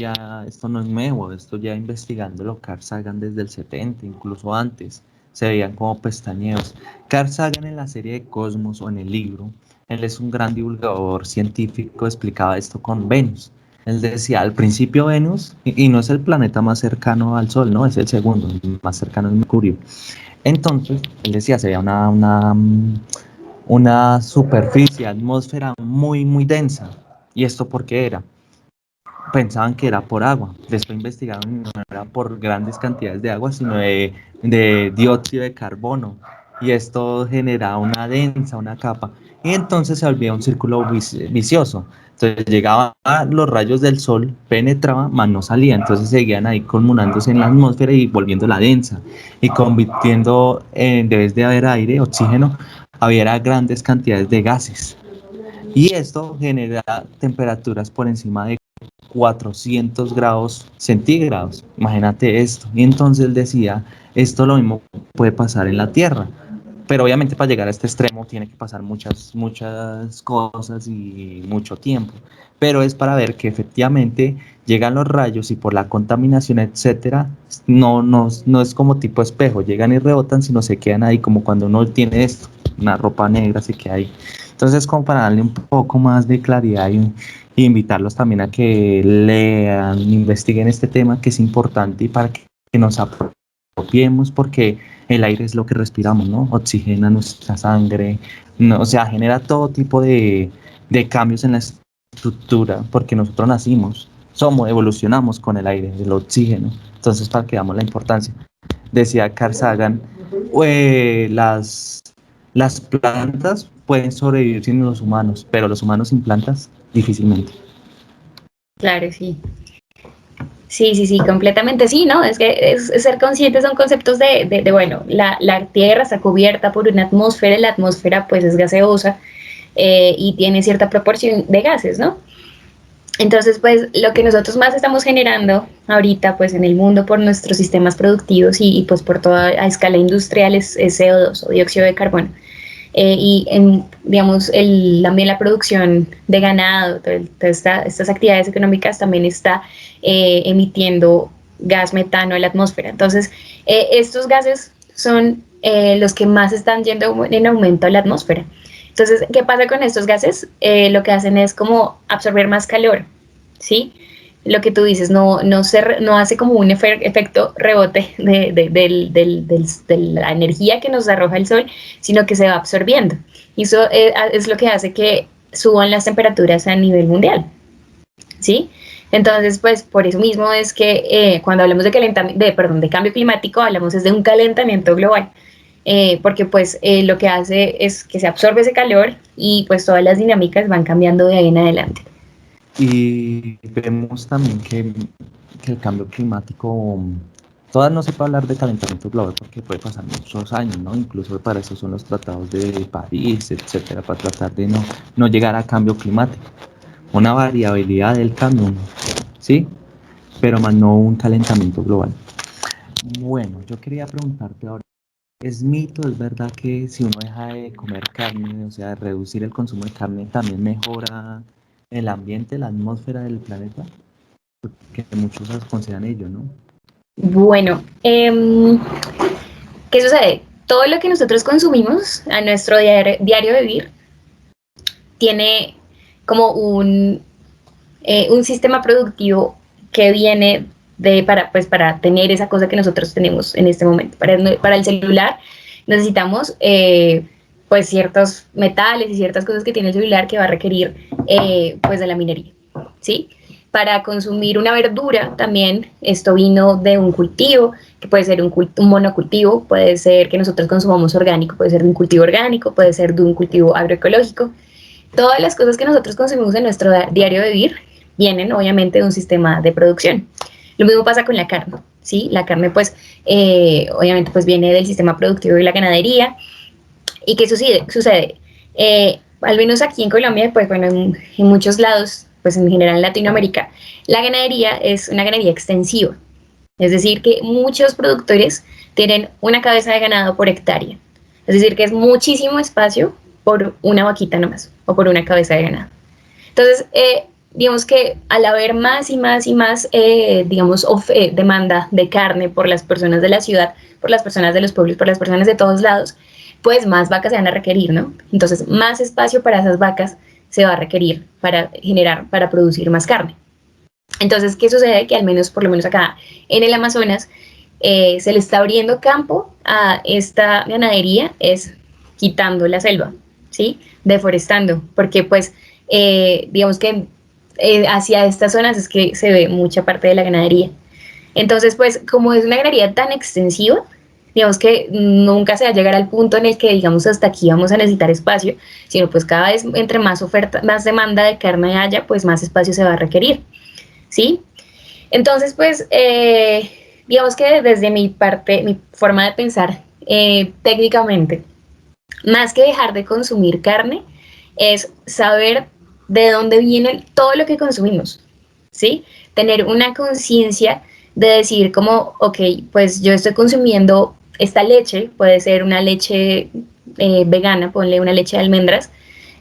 no es nuevo, esto ya investigando lo Carl Sagan desde el 70, incluso antes, se veían como pestañeos. Carl Sagan en la serie de Cosmos o en el libro, él es un gran divulgador científico, explicaba esto con Venus. Él decía, al principio Venus, y no es el planeta más cercano al Sol, no, es el segundo, el más cercano es Mercurio. Entonces, él decía, se veía una superficie, atmósfera muy, muy densa. ¿Y esto por qué era? Pensaban que era por agua. Después investigaron y no era por grandes cantidades de agua, sino de dióxido de carbono. Y esto generaba una densa, una capa. Y entonces se volvía un círculo vicioso. Entonces llegaban los rayos del sol, penetraban, mas no salían. Entonces seguían ahí acumulándose en la atmósfera y volviéndola densa. Y convirtiendo, en vez de haber aire, oxígeno, había grandes cantidades de gases. Y esto genera temperaturas por encima de 400 grados centígrados. Imagínate esto. Y entonces él decía, esto lo mismo puede pasar en la Tierra. Pero obviamente para llegar a este extremo tiene que pasar muchas, muchas cosas y mucho tiempo. Pero es para ver que efectivamente llegan los rayos y por la contaminación, etcétera, no es como tipo espejo, llegan y rebotan, sino se quedan ahí como cuando uno tiene esto, una ropa negra se queda ahí. Entonces, como para darle un poco más de claridad y invitarlos también a que lean, investiguen este tema que es importante y para que nos apropiemos porque el aire es lo que respiramos, ¿no? Oxigena nuestra sangre, no, o sea, genera todo tipo de cambios en la estructura porque nosotros nacimos, evolucionamos con el aire, el oxígeno. Entonces, para que damos la importancia. Decía Carl Sagan, las plantas pueden sobrevivir sin los humanos, pero los humanos sin plantas difícilmente. Claro, sí. Sí, sí, sí, completamente sí, ¿no? Es que es ser conscientes son conceptos bueno, la Tierra está cubierta por una atmósfera y la atmósfera pues es gaseosa, y tiene cierta proporción de gases, ¿no? Entonces, pues lo que nosotros más estamos generando ahorita pues en el mundo por nuestros sistemas productivos y pues por toda a escala industrial es CO2 o dióxido de carbono. Digamos, también la producción de ganado, todas estas actividades económicas también está emitiendo gas metano a la atmósfera. Entonces, estos gases son los que más están yendo en aumento a la atmósfera. Entonces, ¿qué pasa con estos gases? Lo que hacen es como absorber más calor, ¿sí? Lo que tú dices, no hace como un efecto rebote de la energía que nos arroja el sol, sino que se va absorbiendo. Y eso es lo que hace que suban las temperaturas a nivel mundial, ¿sí? Entonces, pues por eso mismo es que cuando hablamos de cambio climático, hablamos es de un calentamiento global. Porque pues lo que hace es que se absorbe ese calor y pues todas las dinámicas van cambiando de ahí en adelante. Y vemos también que el cambio climático, todavía no se puede hablar de calentamiento global porque puede pasar muchos años, ¿no? Incluso para eso son los tratados de París, etcétera, para tratar de no llegar a cambio climático. Una variabilidad del cambio, ¿sí? Pero más no un calentamiento global. Bueno, yo quería preguntarte ahora, ¿es mito, es verdad que si uno deja de comer carne, o sea, reducir el consumo de carne, también mejora el ambiente, la atmósfera del planeta? Que muchos consideran ello, ¿no? Bueno, ¿qué sucede? todo lo que nosotros consumimos a nuestro diario vivir tiene como un sistema productivo que viene para tener esa cosa que nosotros tenemos en este momento. Para el celular necesitamos pues ciertos metales y ciertas cosas que tiene el celular que va a requerir pues de la minería, ¿sí? Para consumir una verdura también esto vino de un cultivo, que puede ser un monocultivo, puede ser que nosotros consumamos orgánico, puede ser de un cultivo orgánico, puede ser de un cultivo agroecológico. Todas las cosas que nosotros consumimos en nuestro diario de vivir vienen obviamente de un sistema de producción. Lo mismo pasa con la carne, ¿sí? La carne pues obviamente pues viene del sistema productivo de la ganadería. ¿Y qué sucede? Al menos aquí en Colombia, pues bueno, en muchos lados, pues en general en Latinoamérica, la ganadería es una ganadería extensiva. Es decir, que muchos productores tienen una cabeza de ganado por hectárea. Es decir, que es muchísimo espacio por una vaquita nomás o por una cabeza de ganado. Entonces, digamos que al haber más y más y más, digamos, demanda de carne por las personas de la ciudad, por las personas de los pueblos, por las personas de todos lados, pues más vacas se van a requerir, ¿no? Entonces, más espacio para esas vacas se va a requerir para producir más carne. Entonces, ¿qué sucede? Que al menos, por lo menos acá en el Amazonas, se le está abriendo campo a esta ganadería, es quitando la selva, ¿sí? Deforestando, porque pues, digamos que hacia estas zonas es que se ve mucha parte de la ganadería. Entonces, pues, como es una ganadería tan extensiva, digamos que nunca se va a llegar al punto en el que digamos hasta aquí vamos a necesitar espacio, sino pues cada vez entre más oferta, más demanda de carne haya, pues más espacio se va a requerir, ¿sí? Entonces, pues, digamos que desde mi parte, mi forma de pensar, técnicamente, más que dejar de consumir carne, es saber de dónde viene todo lo que consumimos, ¿sí? Tener una conciencia de decir como, ok, pues yo estoy consumiendo esta leche, puede ser una leche vegana, ponle una leche de almendras.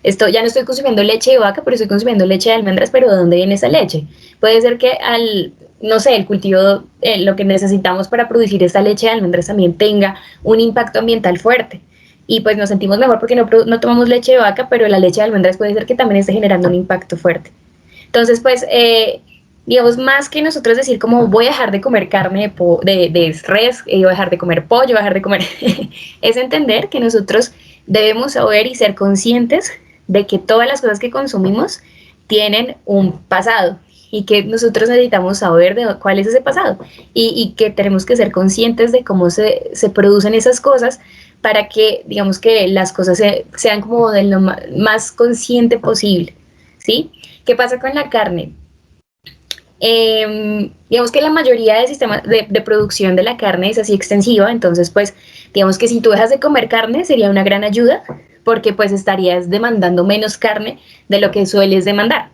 Esto, ya no estoy consumiendo leche de vaca, pero estoy consumiendo leche de almendras, pero ¿de dónde viene esa leche? Puede ser que no sé, el cultivo, lo que necesitamos para producir esta leche de almendras también tenga un impacto ambiental fuerte. Y pues nos sentimos mejor porque no tomamos leche de vaca, pero la leche de almendras puede ser que también esté generando un impacto fuerte. Entonces, pues, digamos, más que nosotros decir como voy a dejar de comer carne de res, voy a dejar de comer pollo, voy a dejar de comer, es entender que nosotros debemos saber y ser conscientes de que todas las cosas que consumimos tienen un pasado y que nosotros necesitamos saber de cuál es ese pasado y que tenemos que ser conscientes de cómo se producen esas cosas para que, digamos, que las cosas sean como de lo más consciente posible, ¿sí? ¿Qué pasa con la carne? Digamos que la mayoría de sistemas de producción de la carne es así extensiva, entonces pues digamos que si tú dejas de comer carne sería una gran ayuda porque pues estarías demandando menos carne de lo que sueles demandar.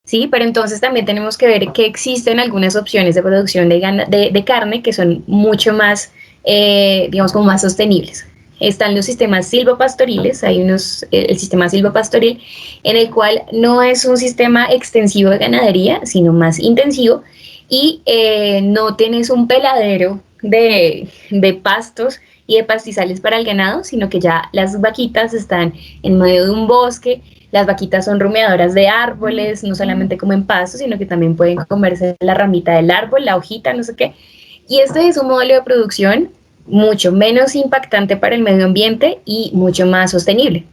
Sí, pero entonces también tenemos que ver que existen algunas opciones de producción de carne que son mucho más, digamos, como más sostenibles. Están los sistemas silvopastoriles, hay el sistema silvopastoril, en el cual no es un sistema extensivo de ganadería, sino más intensivo, y no tienes un peladero de pastos y de pastizales para el ganado, sino que ya las vaquitas están en medio de un bosque. Las vaquitas son rumiadoras de árboles, no solamente comen pasto, sino que también pueden comerse la ramita del árbol, la hojita, no sé qué. Y este es un modelo de producción mucho menos impactante para el medio ambiente y mucho más sostenible,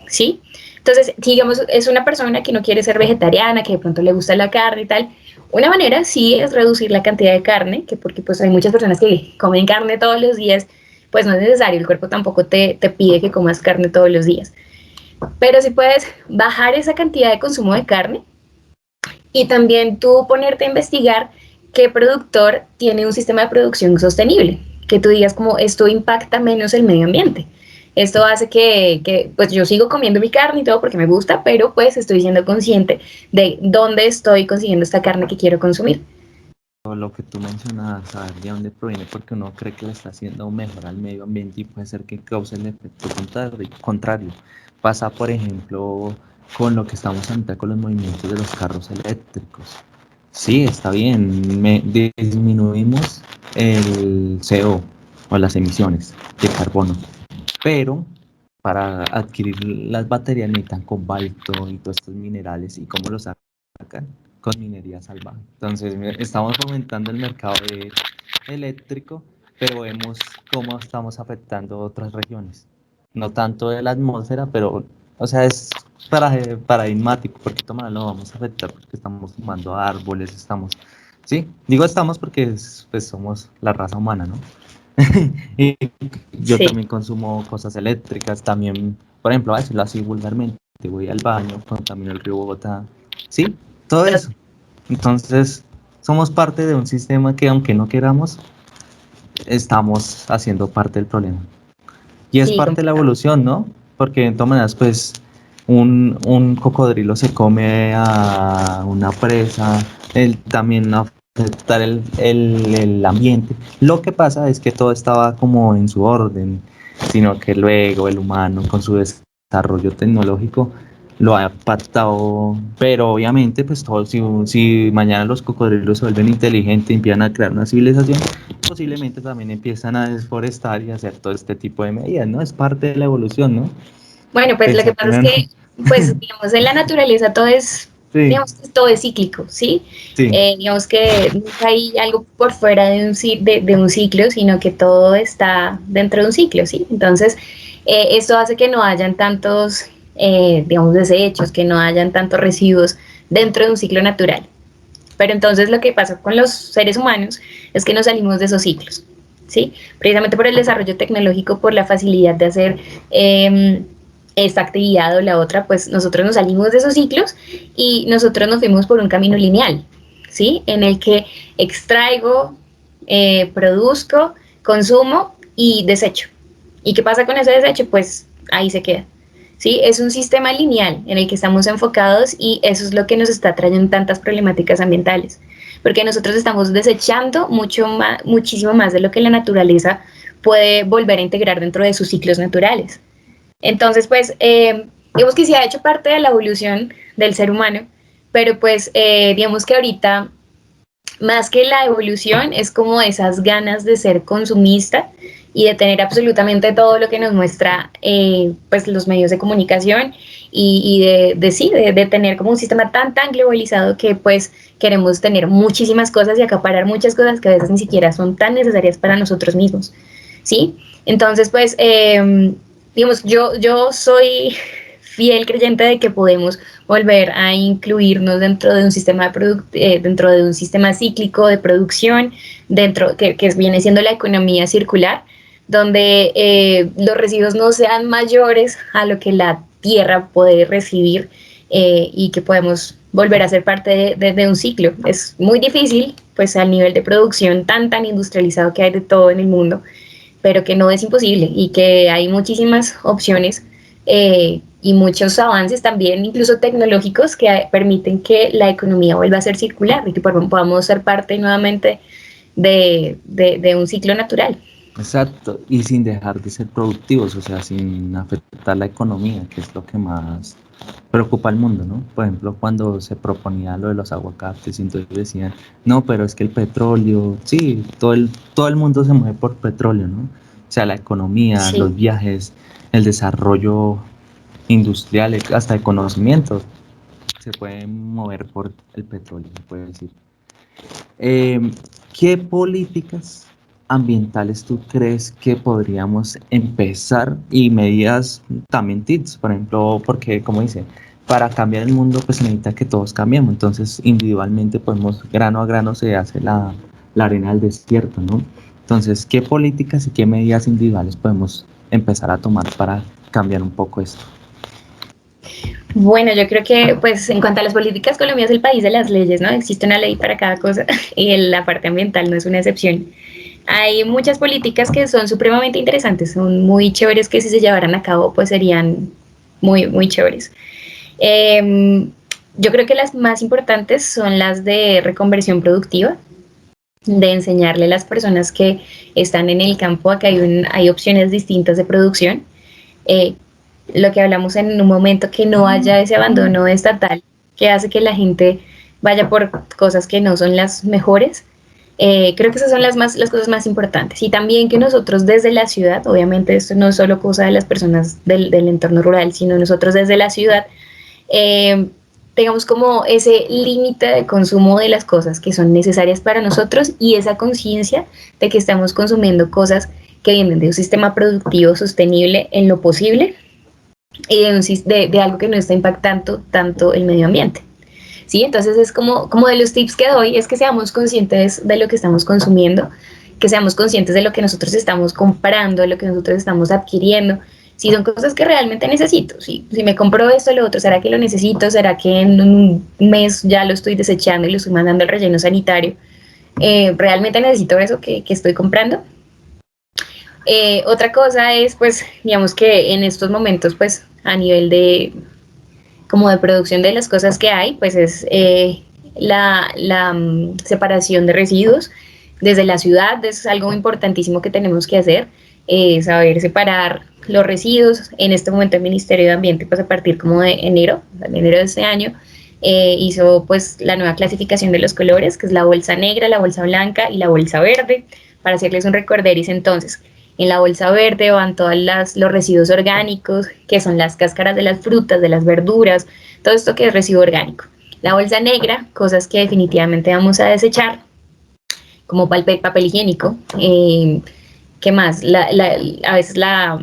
¿sí? Entonces, digamos, es una persona que no quiere ser vegetariana, que de pronto le gusta la carne y tal. Una manera sí es reducir la cantidad de carne, que porque pues hay muchas personas que comen carne todos los días, pues no es necesario, el cuerpo tampoco te pide que comas carne todos los días. Pero si puedes bajar esa cantidad de consumo de carne y también tú ponerte a investigar qué productor tiene un sistema de producción sostenible, que tú digas como esto impacta menos el medio ambiente. Esto hace que pues yo sigo comiendo mi carne y todo porque me gusta, pero pues estoy siendo consciente de dónde estoy consiguiendo esta carne que quiero consumir. Lo que tú mencionabas, saber de dónde proviene, porque uno cree que le está haciendo mejor al medio ambiente y puede ser que cause el efecto contrario. Pasa, por ejemplo, con lo que estamos ahorita con los movimientos de los carros eléctricos. Sí, está bien, disminuimos el CO, o las emisiones de carbono. Pero para adquirir las baterías necesitan cobalto y todos estos minerales. ¿Y cómo los sacan? Con minería salvaje. Entonces estamos fomentando el mercado eléctrico, pero vemos cómo estamos afectando otras regiones. No tanto de la atmósfera, pero, o sea, es paradigmático, porque toma, lo vamos a afectar porque estamos fumando árboles, estamos, sí, digo estamos porque pues somos la raza humana, ¿no? Y yo Sí, también consumo cosas eléctricas, también, por ejemplo, a decirlo así vulgarmente, voy al baño, contamino el río Bogotá, sí, todo eso. Entonces, somos parte de un sistema que aunque no queramos, estamos haciendo parte del problema. Y es sí, parte de la evolución, ¿no? Porque de todas maneras, pues, un cocodrilo se come a una presa, él también afectar el ambiente. Lo que pasa es que todo estaba como en su orden, sino que luego el humano, con su desarrollo tecnológico, lo ha impactado, pero obviamente, pues todo, si mañana los cocodrilos se vuelven inteligentes y empiezan a crear una civilización, posiblemente también empiezan a desforestar y hacer todo este tipo de medidas, ¿no? Es parte de la evolución, ¿no? bueno, pues lo que Pensar pasa es primero. que, pues, digamos, en la naturaleza todo es, Sí, digamos, que todo es cíclico, ¿sí? sí, Digamos que nunca hay algo por fuera de de un ciclo, sino que todo está dentro de un ciclo, ¿sí? Entonces, esto hace que no hayan tantos, digamos, desechos, que no hayan tantos residuos dentro de un ciclo natural. Pero entonces lo que pasa con los seres humanos es que nos salimos de esos ciclos, ¿sí? Precisamente por el desarrollo tecnológico, por la facilidad de hacer esta actividad o la otra, pues nosotros nos salimos de esos ciclos y nosotros nos fuimos por un camino lineal, ¿sí? En el que extraigo, produzco, consumo y desecho. ¿Y qué pasa con ese desecho? Pues ahí se queda. ¿Sí? Es un sistema lineal en el que estamos enfocados y eso es lo que nos está trayendo tantas problemáticas ambientales, porque nosotros estamos desechando muchísimo más de lo que la naturaleza puede volver a integrar dentro de sus ciclos naturales. Entonces, pues, digamos que sí ha hecho parte de la evolución del ser humano, pero pues, digamos que ahorita más que la evolución, es como esas ganas de ser consumista y de tener absolutamente todo lo que nos muestra pues los medios de comunicación de tener como un sistema tan globalizado que pues queremos tener muchísimas cosas y acaparar muchas cosas que a veces ni siquiera son tan necesarias para nosotros mismos, ¿sí? Entonces pues digamos, yo soy fiel creyente de que podemos volver a incluirnos dentro de un sistema dentro de un sistema cíclico de producción, que viene siendo la economía circular, donde los residuos no sean mayores a lo que la tierra puede recibir y que podemos volver a ser parte de un ciclo. Es muy difícil, pues al nivel de producción tan industrializado que hay de todo en el mundo, pero que no es imposible y que hay muchísimas opciones y muchos avances también, incluso tecnológicos, que permiten que la economía vuelva a ser circular y que podamos ser parte nuevamente de un ciclo natural. exacto. Y sin dejar de ser productivos, o sea, sin afectar la economía, que es lo que más preocupa al mundo, ¿no? Por ejemplo, cuando se proponía lo de los aguacates, y entonces decían, no, pero es que el petróleo, sí, todo el mundo se mueve por petróleo, ¿no? O sea, la economía, Sí. los viajes, el desarrollo industrial, hasta de conocimiento, se puede mover por el petróleo, se puede decir. Eh, ¿Qué políticas ambientales tú crees que podríamos empezar y medidas también tips, por ejemplo, porque como dice, para cambiar el mundo pues se necesita que todos cambiemos, entonces individualmente podemos, grano a grano se hace la arena del desierto, ¿no? Entonces, ¿qué políticas y qué medidas individuales podemos empezar a tomar para cambiar un poco esto? Bueno, yo creo que, pues, en cuanto a las políticas, Colombia es el país de las leyes, ¿no? Existe una ley para cada cosa y la parte ambiental no es una excepción. Hay muchas políticas que son supremamente interesantes, son muy chéveres que si se llevaran a cabo, pues serían muy chéveres. Eh, yo creo que las más importantes son las de reconversión productiva, de enseñarle a las personas que están en el campo a que hay opciones distintas de producción. Eh, lo que hablamos en un momento, que no haya ese abandono estatal que hace que la gente vaya por cosas que no son las mejores Creo que esas son las cosas más importantes. Y también que nosotros desde la ciudad, obviamente esto no es solo cosa de las personas del entorno rural, sino nosotros desde la ciudad, eh, tengamos como ese límite de consumo de las cosas que son necesarias para nosotros y esa conciencia de que estamos consumiendo cosas que vienen de un sistema productivo sostenible en lo posible y de algo que no está impactando tanto el medio ambiente. ¿Sí? Entonces es como de los tips que doy, es que seamos conscientes de lo que estamos consumiendo, que seamos conscientes de lo que nosotros estamos comprando, de lo que nosotros estamos adquiriendo, si son cosas que realmente necesito, si me compro esto o lo otro, ¿será que lo necesito? ¿Será que en un mes ya lo estoy desechando y lo estoy mandando al relleno sanitario? ¿Realmente necesito eso que estoy comprando? Otra cosa es, pues, digamos que en estos momentos, pues, a nivel de, como de producción de las cosas que hay, pues es la separación de residuos desde la ciudad, es algo importantísimo que tenemos que hacer, saber separar los residuos. En este momento el Ministerio de Ambiente, pues a partir como de enero de este año, hizo pues la nueva clasificación de los colores, que es la bolsa negra, la bolsa blanca y la bolsa verde. Para hacerles un recorderis entonces, en la bolsa verde van todos los residuos orgánicos, que son las cáscaras de las frutas, de las verduras, todo esto que es residuo orgánico. La bolsa negra, cosas que definitivamente vamos a desechar, como papel higiénico. ¿Qué más? A veces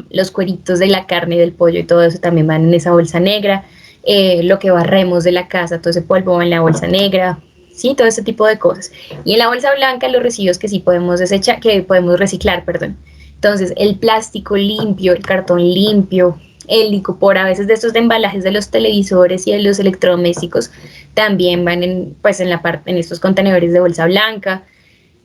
los cueritos de la carne, del pollo y todo eso también van en esa bolsa negra. Lo que barremos de la casa, todo ese polvo va en la bolsa negra. Sí, todo ese tipo de cosas. Y en la bolsa blanca los residuos que sí podemos desechar, que podemos reciclar, perdón. Entonces, el plástico limpio, el cartón limpio, el licopor, a veces de estos de embalajes de los televisores y de los electrodomésticos, también van pues en estos contenedores de bolsa blanca.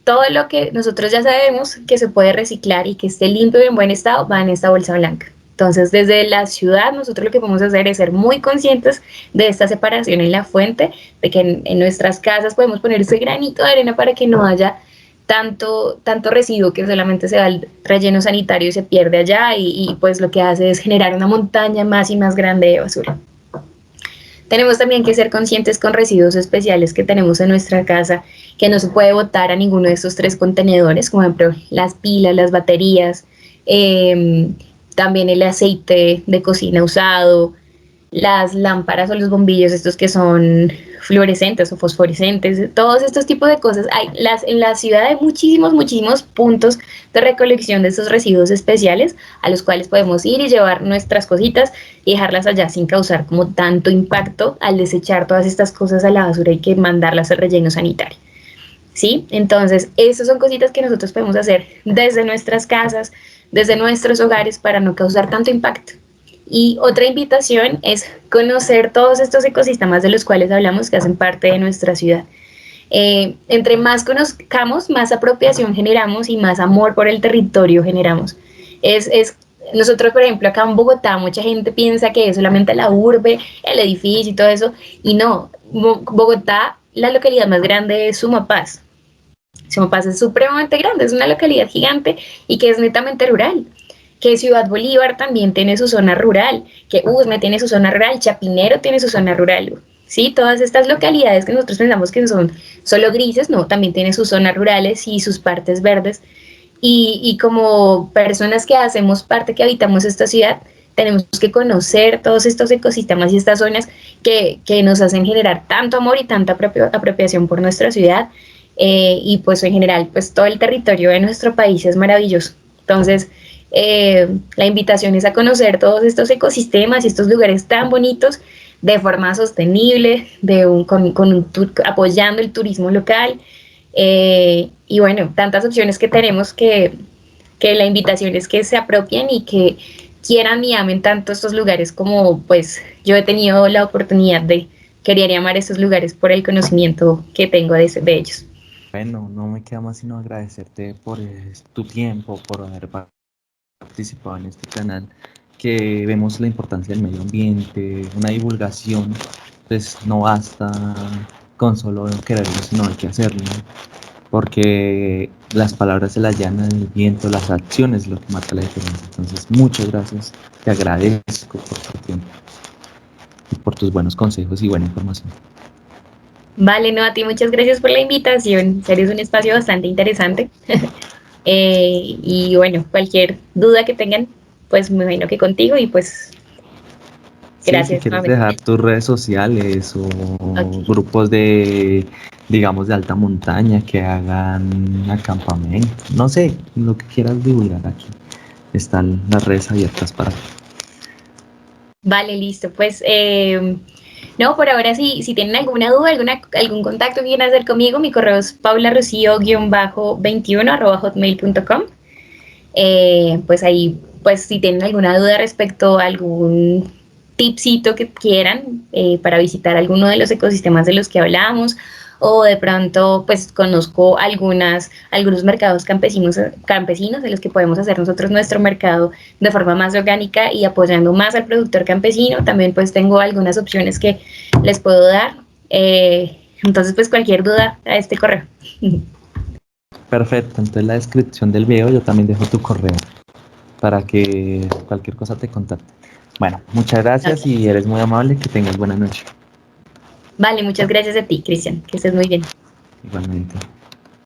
Todo lo que nosotros ya sabemos que se puede reciclar y que esté limpio y en buen estado va en esta bolsa blanca. Entonces, desde la ciudad, nosotros lo que podemos hacer es ser muy conscientes de esta separación en la fuente, de que en nuestras casas podemos poner ese granito de arena para que no haya tanto residuo que solamente se va al relleno sanitario y se pierde allá y pues lo que hace es generar una montaña más y más grande de basura. Tenemos también que ser conscientes con residuos especiales que tenemos en nuestra casa, que no se puede botar a ninguno de estos tres contenedores, como por ejemplo las pilas, las baterías, también el aceite de cocina usado, las lámparas o los bombillos estos que son fluorescentes o fosforescentes, todos estos tipos de cosas. En la ciudad hay muchísimos puntos de recolección de estos residuos especiales a los cuales podemos ir y llevar nuestras cositas y dejarlas allá sin causar como tanto impacto al desechar todas estas cosas a la basura y que mandarlas al relleno sanitario. ¿Sí? Entonces, esas son cositas que nosotros podemos hacer desde nuestras casas, desde nuestros hogares para no causar tanto impacto. Y otra invitación es conocer todos estos ecosistemas de los cuales hablamos que hacen parte de nuestra ciudad. Entre más conozcamos, más apropiación generamos y más amor por el territorio generamos. Nosotros, por ejemplo, acá en Bogotá, mucha gente piensa que es solamente la urbe, el edificio y todo eso, y no, Bogotá, la localidad más grande es Sumapaz. Sumapaz es supremamente grande, es una localidad gigante y que es netamente rural, que Ciudad Bolívar también tiene su zona rural, que Usme tiene su zona rural, Chapinero tiene su zona rural, ¿sí? Todas estas localidades que nosotros pensamos que son solo grises, no, también tienen sus zonas rurales y sus partes verdes. Y como personas que hacemos parte, que habitamos esta ciudad, tenemos que conocer todos estos ecosistemas y estas zonas que nos hacen generar tanto amor y tanta apropiación por nuestra ciudad. Y pues en general, pues todo el territorio de nuestro país es maravilloso. Entonces, la invitación es a conocer todos estos ecosistemas y estos lugares tan bonitos de forma sostenible, apoyando el turismo local. Y bueno, tantas opciones que tenemos que la invitación es que se apropien y que quieran y amen tanto estos lugares como pues yo he tenido la oportunidad de querer y amar estos lugares por el conocimiento que tengo de ellos. Bueno, no me queda más sino agradecerte por tu tiempo, por haber participado en este canal, que vemos la importancia del medio ambiente, una divulgación, pues no basta con solo quererlo, sino hay que hacerlo, porque las palabras se las llenan el viento, las acciones es lo que marca la diferencia. Entonces, muchas gracias, te agradezco por tu tiempo y por tus buenos consejos y buena información. Vale, no, a ti muchas gracias por la invitación. En serio, es un espacio bastante interesante. Y bueno, cualquier duda que tengan, pues me imagino que contigo y pues Sí, si gracias quieres nuevamente. dejar tus redes sociales o Ok. grupos de, digamos, de alta montaña que hagan acampamento, no sé, lo que quieras divulgar aquí. Están las redes abiertas para ti. Vale, listo. Pues no, por ahora sí, si tienen alguna duda, algún contacto que quieran hacer conmigo, mi correo es paularocio-21@hotmail.com. Pues ahí, pues si tienen alguna duda respecto a algún tipcito que quieran para visitar alguno de los ecosistemas de los que hablamos, o de pronto pues conozco algunos mercados campesinos de los que podemos hacer nosotros nuestro mercado de forma más orgánica y apoyando más al productor campesino. También pues tengo algunas opciones que les puedo dar. Entonces pues cualquier duda a este correo. Perfecto, entonces en la descripción del video yo también dejo tu correo para que cualquier cosa te contacte. Bueno, muchas gracias Okay. y eres muy amable, que tengas buena noche. Vale, muchas gracias a ti, Cristian, que estés muy bien. Igualmente.